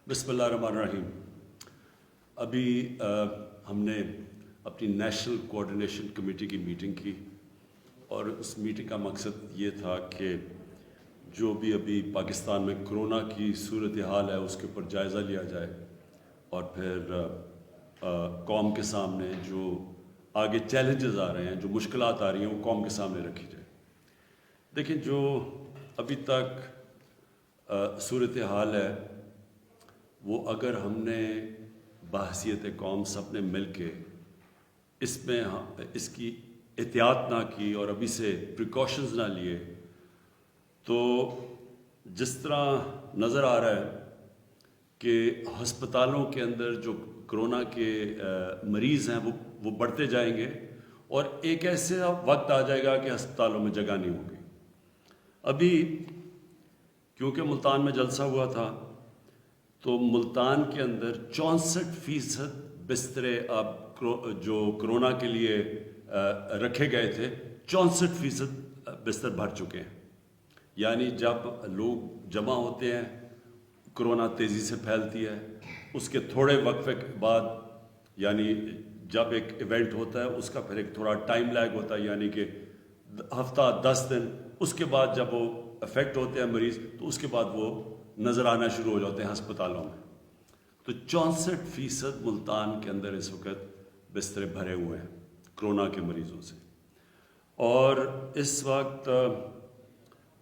بسم اللہ الرحمن الرحیم۔ ابھی ہم نے اپنی نیشنل کوآرڈینیشن کمیٹی کی میٹنگ کی اور اس میٹنگ کا مقصد یہ تھا کہ جو بھی ابھی پاکستان میں کرونا کی صورتحال ہے اس کے اوپر جائزہ لیا جائے اور پھر قوم کے سامنے جو آگے چیلنجز آ رہے ہیں، جو مشکلات آ رہی ہیں، وہ قوم کے سامنے رکھی جائے۔ دیکھیں، جو ابھی تک صورتحال ہے وہ اگر ہم نے بحیثیت قوم سب نے مل کے اس کی احتیاط نہ کی اور ابھی سے پریکاشنز نہ لیے تو جس طرح نظر آ رہا ہے کہ ہسپتالوں کے اندر جو کرونا کے مریض ہیں وہ بڑھتے جائیں گے اور ایک ایسا وقت آ جائے گا کہ ہسپتالوں میں جگہ نہیں ہوگی۔ ابھی کیونکہ ملتان میں جلسہ ہوا تھا تو ملتان کے اندر 64% بسترے اب جو کرونا کے لیے رکھے گئے تھے 64% بستر بھر چکے ہیں۔ یعنی جب لوگ جمع ہوتے ہیں کرونا تیزی سے پھیلتی ہے، اس کے تھوڑے وقفے کے بعد، یعنی جب ایک ایونٹ ہوتا ہے اس کا پھر ایک تھوڑا ٹائم لیگ ہوتا ہے، یعنی کہ ہفتہ 10 دن، اس کے بعد جب وہ افیکٹ ہوتے ہیں مریض تو اس کے بعد وہ نظر آنا شروع ہو جاتے ہیں ہسپتالوں میں۔ تو 64% ملتان کے اندر اس وقت بسترے بھرے ہوئے ہیں کرونا کے مریضوں سے، اور اس وقت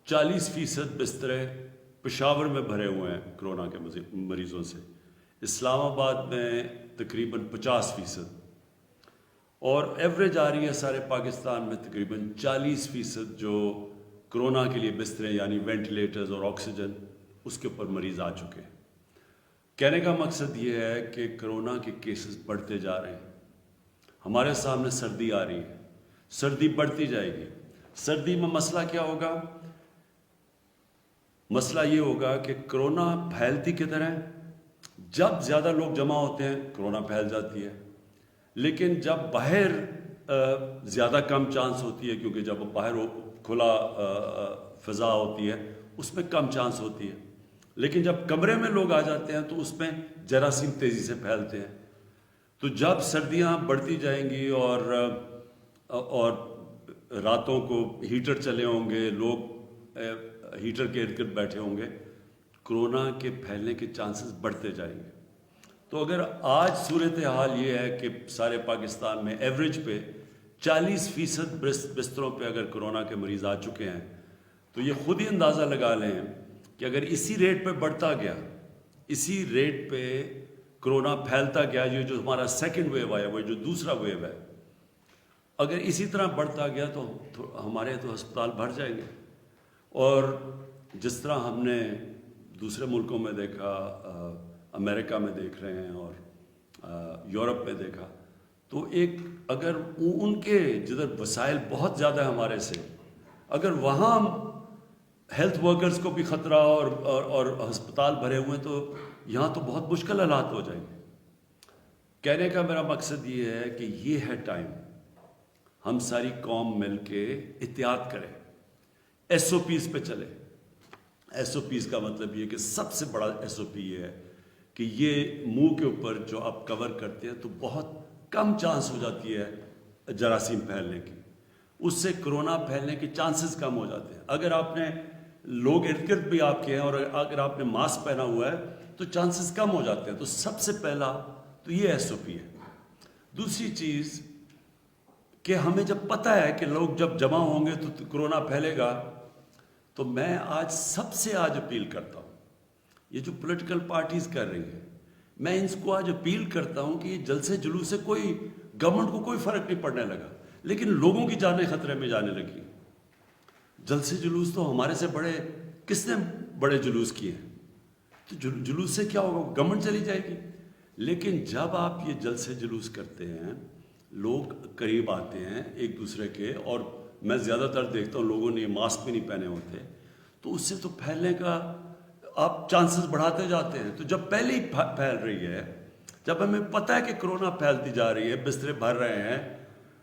40% بسترے پشاور میں بھرے ہوئے ہیں کرونا کے مریضوں سے، اسلام آباد میں تقریباً 50%، اور ایوریج آ رہی ہے سارے پاکستان میں تقریباً 40% جو کرونا کے لیے بسترے یعنی وینٹیلیٹرز اور آکسیجن اس کے اوپر مریض آ چکے ہیں۔ کہنے کا مقصد یہ ہے کہ کرونا کے کیسز بڑھتے جا رہے ہیں، ہمارے سامنے سردی آ رہی ہے، سردی بڑھتی جائے گی۔ سردی میں مسئلہ کیا ہوگا؟ مسئلہ یہ ہوگا کہ کرونا پھیلتی کدھر ہے؟ جب زیادہ لوگ جمع ہوتے ہیں کرونا پھیل جاتی ہے، لیکن جب باہر زیادہ کم چانس ہوتی ہے، کیونکہ جب باہر کھلا فضا ہوتی ہے اس میں کم چانس ہوتی ہے، لیکن جب کمرے میں لوگ آ جاتے ہیں تو اس میں جراثیم تیزی سے پھیلتے ہیں۔ تو جب سردیاں بڑھتی جائیں گی اور راتوں کو ہیٹر چلے ہوں گے، لوگ ہیٹر کے ارد گرد بیٹھے ہوں گے، کرونا کے پھیلنے کے چانسز بڑھتے جائیں گے۔ تو اگر آج صورتحال یہ ہے کہ سارے پاکستان میں ایوریج پہ 40% بستروں پہ اگر کرونا کے مریض آ چکے ہیں تو یہ خود ہی اندازہ لگا لیں کہ اگر اسی ریٹ پہ بڑھتا گیا، اسی ریٹ پہ کرونا پھیلتا گیا، یہ جو ہمارا سیکنڈ ویو آیا، وہ جو دوسرا ویو ہے، اگر اسی طرح بڑھتا گیا تو ہمارے تو ہسپتال بھر جائیں گے۔ اور جس طرح ہم نے دوسرے ملکوں میں دیکھا، امریکہ میں دیکھ رہے ہیں اور یورپ میں دیکھا، تو ایک اگر ان کے جدھر وسائل بہت زیادہ ہیں ہمارے سے، اگر وہاں ہیلتھ ورکرز کو بھی خطرہ اور ہسپتال بھرے ہوئے ہیں تو یہاں تو بہت مشکل حالات ہو جائیں گے۔ کہنے کا میرا مقصد یہ ہے کہ یہ ہے ٹائم، ہم ساری قوم مل کے احتیاط کریں، ایس او پیز پہ چلیں۔ ایس او پیز کا مطلب یہ کہ سب سے بڑا ایس او پی یہ ہے کہ یہ منہ کے اوپر جو آپ کور کرتے ہیں تو بہت کم چانس ہو جاتی ہے جراثیم پھیلنے کی، اس سے کرونا پھیلنے کے چانسز کم ہو جاتے ہیں۔ اگر آپ نے لوگ ارد گرد بھی آپ کے ہیں اور اگر آپ نے ماسک پہنا ہوا ہے تو چانسز کم ہو جاتے ہیں۔ تو سب سے پہلا تو یہ ایس او پی ہے۔ دوسری چیز کہ ہمیں جب پتہ ہے کہ لوگ جب جمع ہوں گے تو کرونا پھیلے گا، تو میں آج سب سے اپیل کرتا ہوں، یہ جو پولیٹیکل پارٹیز کر رہی ہیں، میں ان کو آج اپیل کرتا ہوں کہ یہ جلسے جلوس سے کوئی گورنمنٹ کو کوئی فرق نہیں پڑنے لگا، لیکن لوگوں کی جانیں خطرے میں جانے لگی۔ جلسے جلوس تو ہمارے سے بڑے کس نے بڑے جلوس کیے ہیں؟ تو جلوس سے کیا ہوگا؟ گورنمنٹ چلی جائے گی۔ لیکن جب آپ یہ جلسے جلوس کرتے ہیں، لوگ قریب آتے ہیں ایک دوسرے کے، اور میں زیادہ تر دیکھتا ہوں لوگوں نے یہ ماسک بھی نہیں پہنے ہوتے، تو اس سے تو پھیلنے کا آپ چانسز بڑھاتے جاتے ہیں۔ تو جب پہلے ہی پھیل رہی ہے، جب ہمیں پتہ ہے کہ کرونا پھیلتی جا رہی ہے، بسترے بھر رہے ہیں،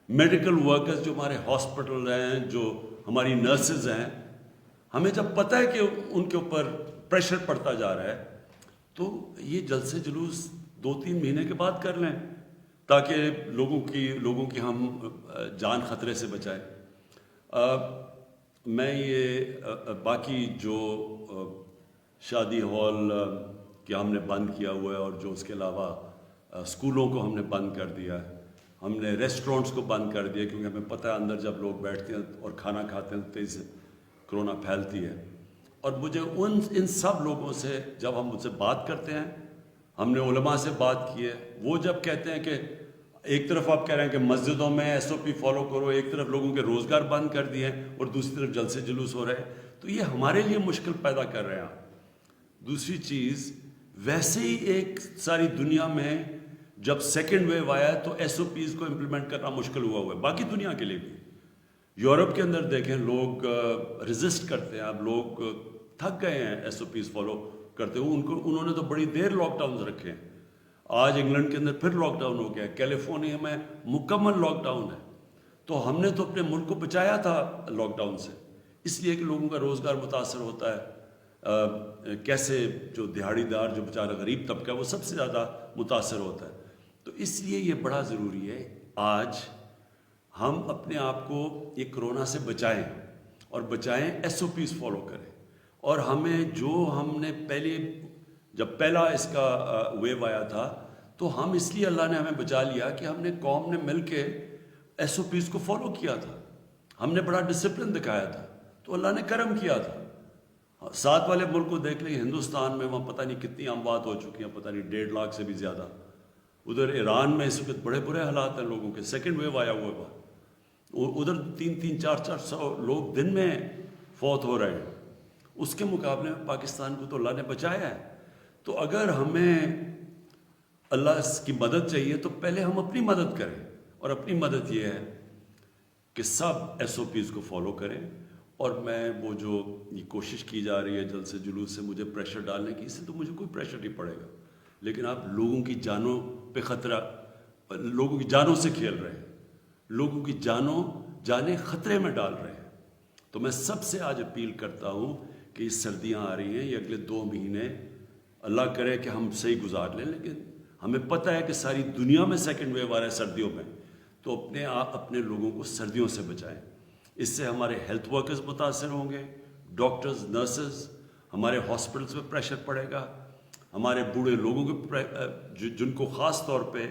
میڈیکل ورکرز جو ہمارے ہاسپٹل ہیں، جو ہماری نرسز ہیں، ہمیں جب پتہ ہے کہ ان کے اوپر پریشر پڑتا جا رہا ہے، تو یہ جلسے جلوس 2-3 مہینے کے بعد کر لیں تاکہ لوگوں کی ہم جان خطرے سے بچائیں. میں یہ باقی جو شادی ہال کہ ہم نے بند کیا ہوا ہے اور جو اس کے علاوہ اسکولوں کو ہم نے بند کر دیا ہے, ہم نے ریسٹورینٹس کو بند کر دیا کیونکہ ہمیں پتہ ہے اندر جب لوگ بیٹھتے ہیں اور کھانا کھاتے ہیں تیزی سے کرونا پھیلتی ہے. اور مجھے ان سب لوگوں سے جب ہم ان سے بات کرتے ہیں, ہم نے علماء سے بات کی ہے, وہ جب کہتے ہیں کہ ایک طرف آپ کہہ رہے ہیں کہ مسجدوں میں ایس او پی فالو کرو, ایک طرف لوگوں کے روزگار بند کر دیے ہیں اور دوسری طرف جلسے جلوس ہو رہے ہیں, تو یہ ہمارے لیے مشکل پیدا کر رہے ہیں. دوسری چیز, ویسے ہی ایک ساری دنیا میں جب سیکنڈ ویو آیا تو ایس او پیز کو امپلیمنٹ کرنا مشکل ہوا ہے, باقی دنیا کے لیے بھی. یورپ کے اندر دیکھیں لوگ ریزسٹ کرتے ہیں, اب لوگ تھک گئے ہیں ایس او پیز فالو کرتے ہوئے. انہوں نے تو بڑی دیر لاک ڈاؤنز رکھے ہیں. آج انگلینڈ کے اندر پھر لاک ڈاؤن ہو گیا ہے, کیلیفورنیا میں مکمل لاک ڈاؤن ہے. تو ہم نے تو اپنے ملک کو بچایا تھا لاک ڈاؤن سے, اس لیے کہ لوگوں کا روزگار متاثر ہوتا ہے. کیسے جو دہاڑی دار جو بیچارہ غریب طبقہ ہے وہ سب سے زیادہ متاثر ہوتا ہے. تو اس لیے یہ بڑا ضروری ہے آج ہم اپنے آپ کو یہ کرونا سے بچائیں, اور بچائیں ایس او پیز فالو کریں. اور ہمیں جو ہم نے جب پہلا اس کا ویو آیا تھا تو ہم اس لیے اللہ نے ہمیں بچا لیا کہ ہم نے قوم نے مل کے ایس او پیز کو فالو کیا تھا, ہم نے بڑا ڈسپلن دکھایا تھا, تو اللہ نے کرم کیا تھا. ساتھ والے ملک کو دیکھ لیں, ہندوستان میں وہاں پتہ نہیں کتنی اموات ہو چکی ہیں, پتہ نہیں 1.5 لاکھ سے بھی زیادہ. ادھر ایران میں اس وقت بڑے برے حالات ہیں لوگوں کے, سیکنڈ ویو آیا ہوا ہے, ادھر 300-400 لوگ دن میں فوت ہو رہے ہیں. اس کے مقابلے میں پاکستان کو تو اللہ نے بچایا ہے. تو اگر ہمیں اللہ کی مدد چاہیے تو پہلے ہم اپنی مدد کریں, اور اپنی مدد یہ ہے کہ سب ایس او پیز کو فالو کریں. اور میں وہ جو یہ کوشش کی جا رہی ہے جلسے جلوس سے مجھے پریشر ڈالنے کی, اس سے تو مجھے کوئی پریشر نہیں پڑے گا, لیکن آپ لوگوں کی جانوں پہ خطرہ, لوگوں کی جانوں سے کھیل رہے ہیں, لوگوں کی جانیں خطرے میں ڈال رہے ہیں. تو میں سب سے آج اپیل کرتا ہوں کہ یہ سردیاں آ رہی ہیں, یہ اگلے 2 مہینے اللہ کرے کہ ہم صحیح گزار لیں, لیکن ہمیں پتہ ہے کہ ساری دنیا میں سیکنڈ ویو آ رہا ہے سردیوں میں, تو اپنے لوگوں کو سردیوں سے بچائیں. اس سے ہمارے ہیلتھ ورکرز متاثر ہوں گے, ڈاکٹرز, نرسز, ہمارے ہاسپٹلس پہ پریشر پڑے گا, ہمارے بوڑھے لوگوں کے جن کو خاص طور پہ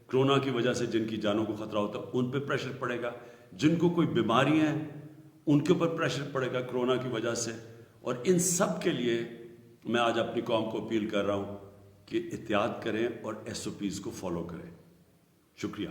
کرونا کی وجہ سے جن کی جانوں کو خطرہ ہوتا ہے ان پہ پریشر پڑے گا, جن کو کوئی بیماریاں ہیں ان کے اوپر پریشر پڑے گا کرونا کی وجہ سے. اور ان سب کے لیے میں آج اپنی قوم کو اپیل کر رہا ہوں کہ احتیاط کریں اور ایس او پیز کو فالو کریں. شکریہ.